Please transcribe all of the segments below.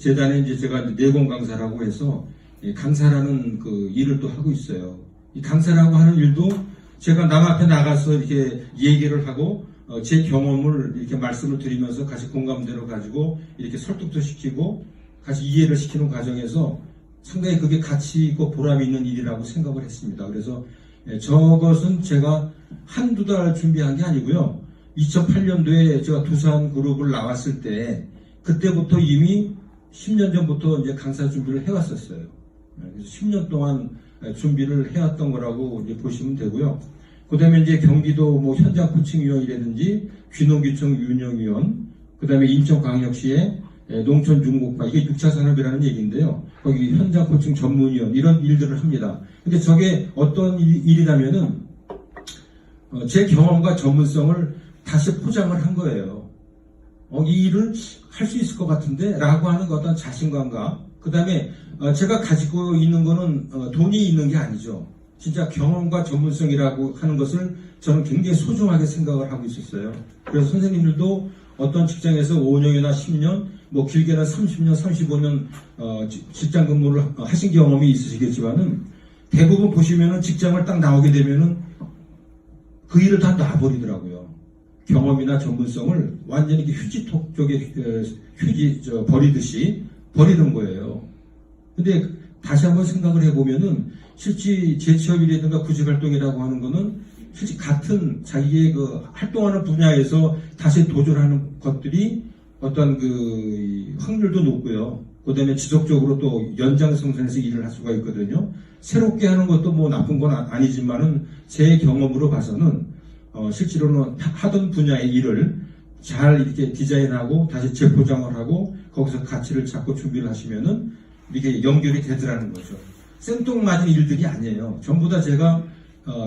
재단에 이제 제가 내공 강사라고 해서 강사라는 그 일을 또 하고 있어요. 이 강사라고 하는 일도 제가 남 앞에 나가서 이렇게 얘기를 하고 제 경험을 이렇게 말씀을 드리면서 같이 공감대로 가지고 이렇게 설득도 시키고 같이 이해를 시키는 과정에서 상당히 그게 가치 있고 보람이 있는 일이라고 생각을 했습니다. 그래서 저것은 제가 한두 달 준비한 게 아니고요. 2008년도에 제가 두산그룹을 나왔을 때 그때부터 이미 10년 전부터 이제 강사 준비를 해왔었어요. 그래서 10년 동안 준비를 해왔던 거라고 이제 보시면 되고요. 그 다음에 이제 경기도 뭐 현장 코칭위원이라든지 귀농귀청 운영위원, 그 다음에 인천광역시의 농촌중공파, 이게 6차 산업이라는 얘기인데요. 거기 현장 코칭 전문위원, 이런 일들을 합니다. 근데 저게 어떤 일이라면은, 제 경험과 전문성을 다시 포장을 한 거예요. 이 일을 할 수 있을 것 같은데? 라고 하는 어떤 자신감과, 그 다음에 제가 가지고 있는 거는 돈이 있는 게 아니죠. 진짜 경험과 전문성이라고 하는 것을 저는 굉장히 소중하게 생각을 하고 있었어요. 그래서 선생님들도 어떤 직장에서 5년이나 10년, 뭐 길게는 30년, 35년 직장 근무를 하신 경험이 있으시겠지만은 대부분 보시면은 직장을 딱 나오게 되면은 그 일을 다 놔버리더라고요. 경험이나 전문성을 완전히 휴지통 쪽에 버리듯이 버리는 거예요. 근데 다시 한번 생각을 해보면은 실제 재취업이라든가 구직활동이라고 하는 거는 실제 같은 자기의 그 활동하는 분야에서 다시 도전하는 것들이 어떤 그 확률도 높고요. 그 다음에 지속적으로 또 연장생산에서 일을 할 수가 있거든요. 새롭게 하는 것도 뭐 나쁜 건 아니지만은 제 경험으로 봐서는 실제로는 하던 분야의 일을 잘 이렇게 디자인하고 다시 재포장을 하고 거기서 가치를 찾고 준비를 하시면은 이게 연결이 되더라는 거죠. 생뚱맞은 일들이 아니에요. 전부 다 제가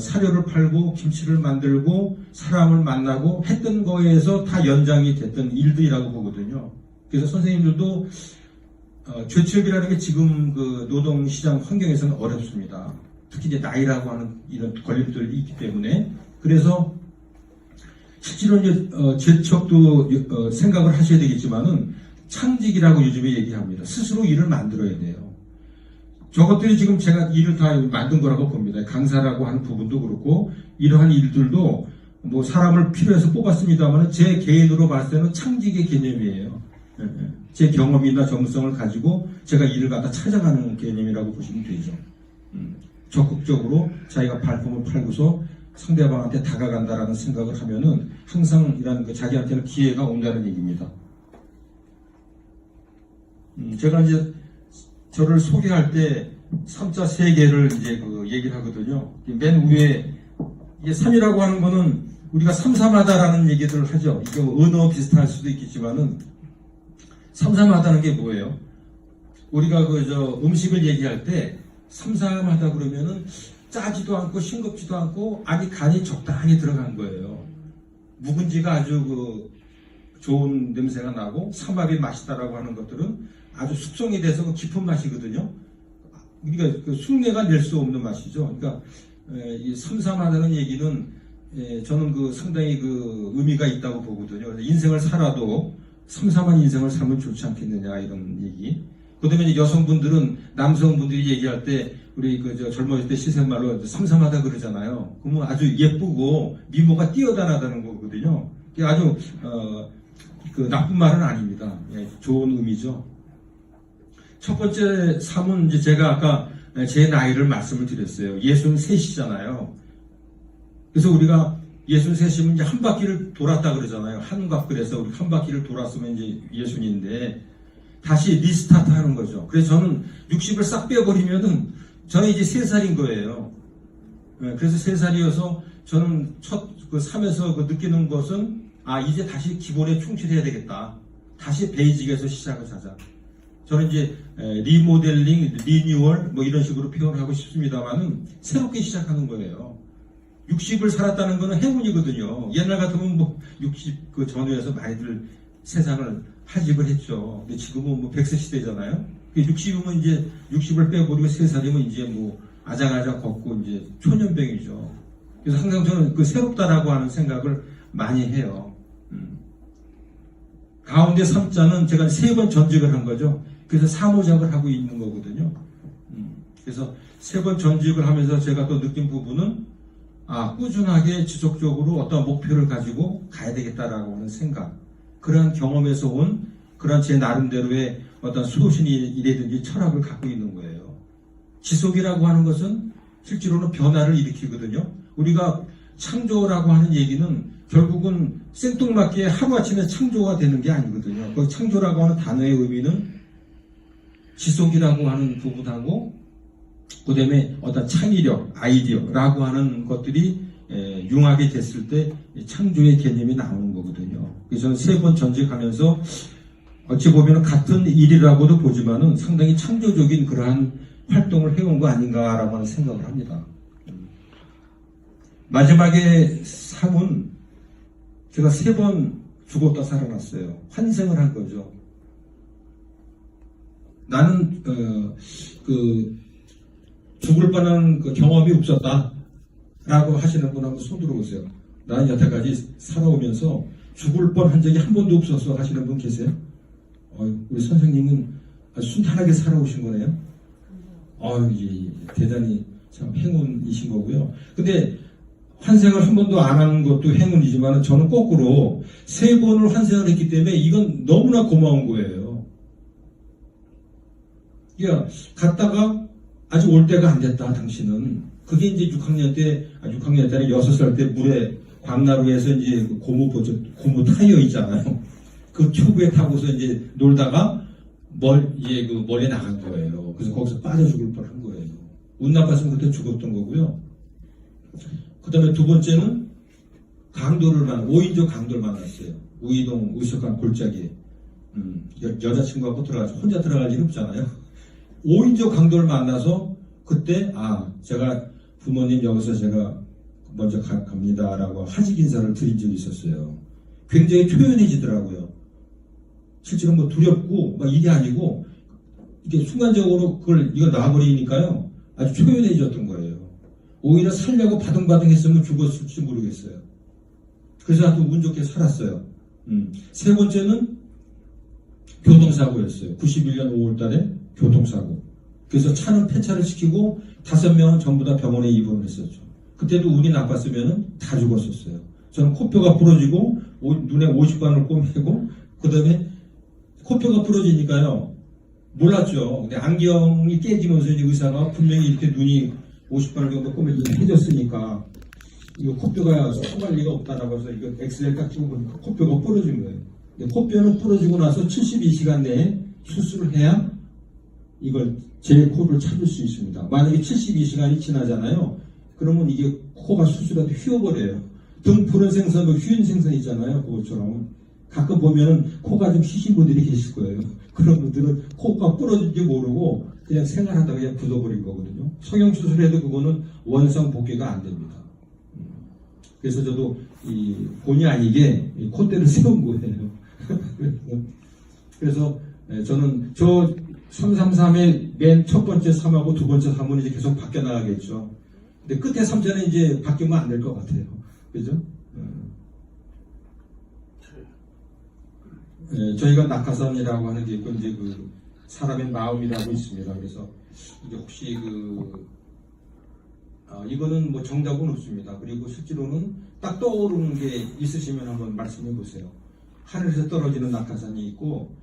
사료를 팔고 김치를 만들고 사람을 만나고 했던 거에서 다 연장이 됐던 일들이라고 보거든요. 그래서 선생님들도 재취업이라는 게 지금 그 노동시장 환경에서는 어렵습니다. 특히 이제 나이라고 하는 이런 걸림돌이 있기 때문에. 그래서 실제로 이제 재취업도 생각을 하셔야 되겠지만은 창직이라고 요즘에 얘기합니다. 스스로 일을 만들어야 돼요. 저것들이 지금 제가 일을 다 만든 거라고 봅니다. 강사라고 하는 부분도 그렇고 이러한 일들도 뭐 사람을 필요해서 뽑았습니다만 제 개인으로 봤을 때는 창직의 개념이에요. 제 경험이나 전문성을 가지고 제가 일을 갖다 찾아가는 개념이라고 보시면 되죠. 적극적으로 자기가 발품을 팔고서 상대방한테 다가간다라는 생각을 하면은 항상 이런 자기한테는 기회가 온다는 얘기입니다. 제가 이제 저를 소개할 때 3자 세계를 이제 얘기를 하거든요. 맨 위에 이게 3이라고 하는 거는 우리가 삼삼하다라는 얘기들을 하죠. 이게 언어 비슷할 수도 있겠지만은 삼삼하다는 게 뭐예요? 우리가 음식을 얘기할 때 삼삼하다 그러면은 짜지도 않고 싱겁지도 않고 아니 간이 적당히 들어간 거예요. 묵은지가 아주 좋은 냄새가 나고 삼합이 맛있다라고 하는 것들은 아주 숙성이 돼서 깊은 맛이거든요. 우리가 흉내가 낼 수 없는 맛이죠. 그러니까 이 삼삼하다는 얘기는 저는 상당히 의미가 있다고 보거든요. 인생을 살아도 삼삼한 인생을 살면 좋지 않겠느냐 이런 얘기. 그다음에 여성분들은 남성분들이 얘기할 때 우리 젊어질 때 시샘말로 삼삼하다 그러잖아요. 그러면 아주 예쁘고 미모가 뛰어다나다는 거거든요. 아주 나쁜 말은 아닙니다. 좋은 의미죠. 첫 번째 삶은 이제 제가 아까 제 나이를 말씀을 드렸어요. 63이잖아요. 그래서 우리가 63이면 이제 한 바퀴를 돌았다 그러잖아요. 한갑글에서 우리 한 바퀴를 돌았으면 이제 60인데 다시 리스타트 하는 거죠. 그래서 저는 60을 싹 빼버리면은 저는 이제 3살인 거예요. 그래서 3살이어서 저는 첫 삶에서 느끼는 것은 이제 다시 기본에 충실해야 되겠다. 다시 베이직에서 시작을 하자. 저는 이제 리모델링, 리뉴얼 뭐 이런 식으로 표현을 하고 싶습니다만은 새롭게 시작하는 거예요. 60을 살았다는 거는 행운이거든요. 옛날 같으면 60 전후에서 많이들 세상을 하집을 했죠. 근데 지금은 100세 시대잖아요. 60이면 이제 60을 빼버리고 3살이면 이제 아장아장 걷고 이제 초년병이죠. 그래서 항상 저는 새롭다라고 하는 생각을 많이 해요. 가운데 3자는 제가 3번 전직을 한 거죠. 그래서 사모작을 하고 있는 거거든요. 그래서 3번 전직을 하면서 제가 또 느낀 부분은 꾸준하게 지속적으로 어떤 목표를 가지고 가야 되겠다라고 하는 생각, 그러한 경험에서 온 그런 제 나름대로의 어떤 소신이라든지 철학을 갖고 있는 거예요. 지속이라고 하는 것은 실제로는 변화를 일으키거든요. 우리가 창조라고 하는 얘기는 결국은 생뚱맞게 하루아침에 창조가 되는 게 아니거든요. 그 창조라고 하는 단어의 의미는 지속이라고 하는 부분하고 그 다음에 어떤 창의력, 아이디어라고 하는 것들이 융합이 됐을 때 창조의 개념이 나오는 거거든요. 그래서 3번 전직하면서 어찌 보면 같은 일이라고도 보지만은 상당히 창조적인 그러한 활동을 해온 거 아닌가라고 하는 생각을 합니다. 마지막에 삶은 제가 3번 죽었다 살아났어요. 환생을 한 거죠. 나는 죽을 뻔한 그 경험이 없었다 라고 하시는 분 한번 손 들어보세요. 나는 여태까지 살아오면서 죽을 뻔한 적이 한 번도 없어서 하시는 분 계세요? 우리 선생님은 아주 순탄하게 살아오신 거네요. 대단히 참 행운이신 거고요. 근데 환생을 한 번도 안 한 것도 행운이지만 저는 거꾸로 3번을 환생을 했기 때문에 이건 너무나 고마운 거예요. 그러니까 갔다가 아직 올 때가 안 됐다 당신은. 그게 이제 6학년 때 6살 때 물에 광나루에서 이제 고무 타이어 있잖아요. 그 튜브에 타고서 이제 놀다가 멀리 나간 거예요. 그래서 거기서 빠져 죽을 뻔한 거예요. 운 나빴으면 그때 죽었던 거고요. 그 다음에 2번째는 5인조 강도를 만났어요. 우이동 우석한 골짜기에. 여자친구하고 들어가서 혼자 들어갈 일은 없잖아요. 5인조 강도를 만나서 그때 제가 부모님 여기서 제가 먼저 갑니다라고 하직 인사를 드린 적이 있었어요. 굉장히 초연해지더라고요. 실제로 뭐 두렵고 막 이게 아니고 이게 순간적으로 이걸 놔버리니까요 아주 초연해졌던 거예요. 오히려 살려고 바둥바둥 했으면 죽었을지 모르겠어요. 그래서 아주 운 좋게 살았어요. 3번째는 교통사고였어요. 91년 5월달에 교통사고. 그래서 차는 폐차를 시키고 5명은 전부 다 병원에 입원을 했었죠. 그때도 운이 나빴으면 다 죽었었어요. 저는 코뼈가 부러지고 눈에 50관을 꿰매고 그 다음에 코뼈가 부러지니까요 몰랐죠. 근데 안경이 깨지면서 이제 의사가 분명히 이렇게 눈이 50관을 정도 꿰매졌으니까 이거 코뼈가 소갈 리가 없다라고 해서 이거 엑스레이 딱 찍어 보니까 코뼈가 부러진 거예요. 근데 코뼈는 부러지고 나서 72시간 내에 수술을 해야 이걸 제 코를 찾을 수 있습니다. 만약에 72시간이 지나잖아요. 그러면 이게 코가 수술해도 휘어버려요. 등푸른 생선, 휘인 생선 있잖아요. 그것처럼. 가끔 보면은 코가 좀 휘신 분들이 계실 거예요. 그런 분들은 코가 부러진지 모르고 그냥 생활하다가 그냥 굳어버린 거거든요. 성형수술해도 그거는 원상 복귀가 안 됩니다. 그래서 저도 본의 아니게 콧대를 세운 거예요. 그래서 저는 333의 맨 첫 번째 3하고 2번째 3은 이제 계속 바뀌어 나가겠죠. 근데 끝에 3자는 이제 바뀌면 안 될 것 같아요. 그죠? 저희가 낙하산이라고 하는 게 있고, 이제 사람의 마음이라고 있습니다. 그래서 이게 혹시 이거는 뭐 정답은 없습니다. 그리고 실제로는 딱 떠오르는 게 있으시면 한번 말씀해 보세요. 하늘에서 떨어지는 낙하산이 있고,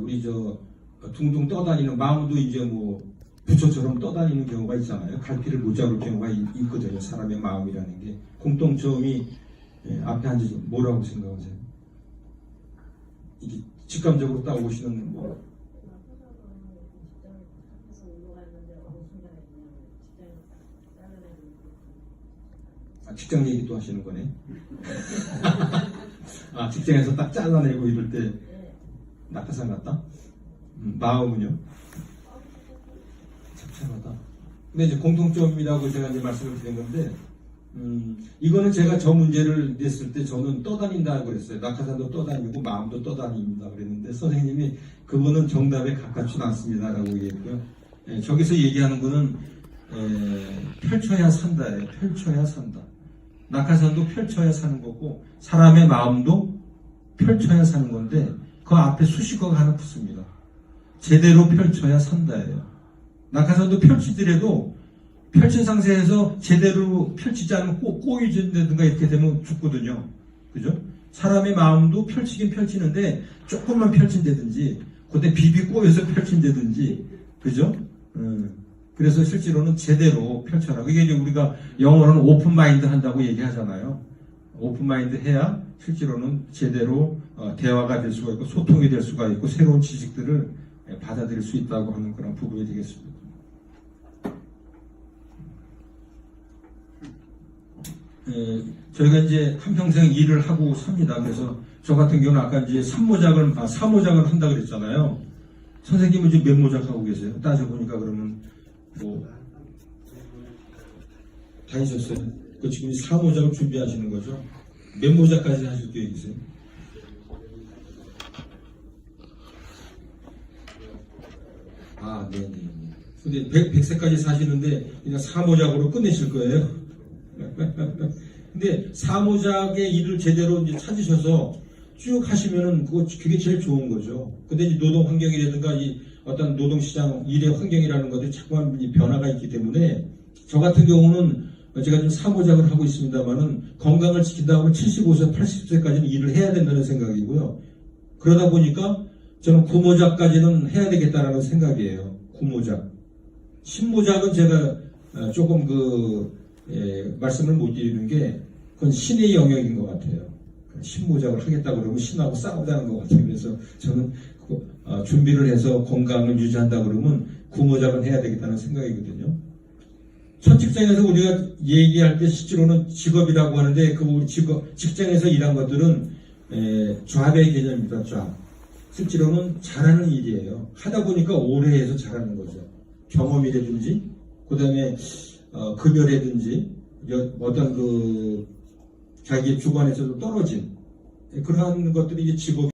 우리 둥둥 떠다니는 마음도 이제 뭐 부처처럼 떠다니는 경우가 있잖아요. 갈피를 못 잡을 경우가 있거든요. 사람의 마음이라는 게. 공통점이 앞에 앉으셔서 뭐라고 생각하세요? 이게 직감적으로 따오시는 뭐. 직장 얘기 또 하시는 거네. 직장에서 딱 잘라내고 이럴 때 낙하산 같다? 마음은요? 참참하다. 근데 이제 공통점이라고 제가 이제 말씀을 드린 건데, 이거는 제가 저 문제를 냈을 때 저는 떠다닌다고 그랬어요. 낙하산도 떠다니고 마음도 떠다닙니다 그랬는데, 선생님이 그거는 정답에 가깝지는 않습니다라고 얘기했고요. 저기서 얘기하는 거는 펼쳐야 산다예요. 펼쳐야 산다. 낙하산도 펼쳐야 사는 거고 사람의 마음도 펼쳐야 사는 건데 그 앞에 수식어가 하나 붙습니다. 제대로 펼쳐야 산다예요. 낙하산도 펼치더라도 펼친 상태에서 제대로 펼치지 않으면 꼬이진다든가 이렇게 되면 죽거든요. 그죠? 사람의 마음도 펼치긴 펼치는데 조금만 펼친다든지 그때 비비 꼬여서 펼친다든지 그죠? 그래서 실제로는 제대로 펼쳐라. 그게 이제 우리가 영어로는 오픈 마인드 한다고 얘기하잖아요. 오픈 마인드 해야 실제로는 제대로 대화가 될 수가 있고 소통이 될 수가 있고 새로운 지식들을 받아들일 수 있다고 하는 그런 부분이 되겠습니다. 저희가 이제 한평생 일을 하고 삽니다. 그래서 저 같은 경우는 아까 이제 사모작을 한다 그랬잖아요. 선생님은 지금 몇 모작 하고 계세요? 따져보니까 그러면 다 하셨어요? 그 지금 사모작을 준비하시는 거죠? 몇 모작까지 하실 계획이세요? 네네. 근데 100세까지 사시는데 그냥 사모작으로 끝내실 거예요? 근데 사모작의 일을 제대로 이제 찾으셔서 쭉 하시면은 그게 제일 좋은 거죠. 근데 이제 노동 환경이라든가 이 어떤 노동시장 일의 환경이라는 것들이 자꾸만 변화가 있기 때문에 저 같은 경우는 제가 지금 사모작을 하고 있습니다만은 건강을 지킨다 하면 75세, 80세까지는 일을 해야 된다는 생각이고요. 그러다 보니까 저는 9모작까지는 해야 되겠다라는 생각이에요. 9모작. 10모작은 제가 조금 말씀을 못 드리는 게 그건 신의 영역인 것 같아요. 10모작을 하겠다고 그러면 신하고 싸우자는 것 같아요. 그래서 저는 준비를 해서 건강을 유지한다 그러면 9모작은 해야 되겠다는 생각이거든요. 첫 직장에서 우리가 얘기할 때 실제로는 직업이라고 하는데 우리 직장에서 일한 것들은 잡의 개념입니다. 잡. 실제로는 잘하는 일이에요. 하다 보니까 오래 해서 잘하는 거죠. 경험이라든지 그 다음에 급여라든지 어떤 자기의 주관에서도 떨어진 그러한 것들이 이제 직업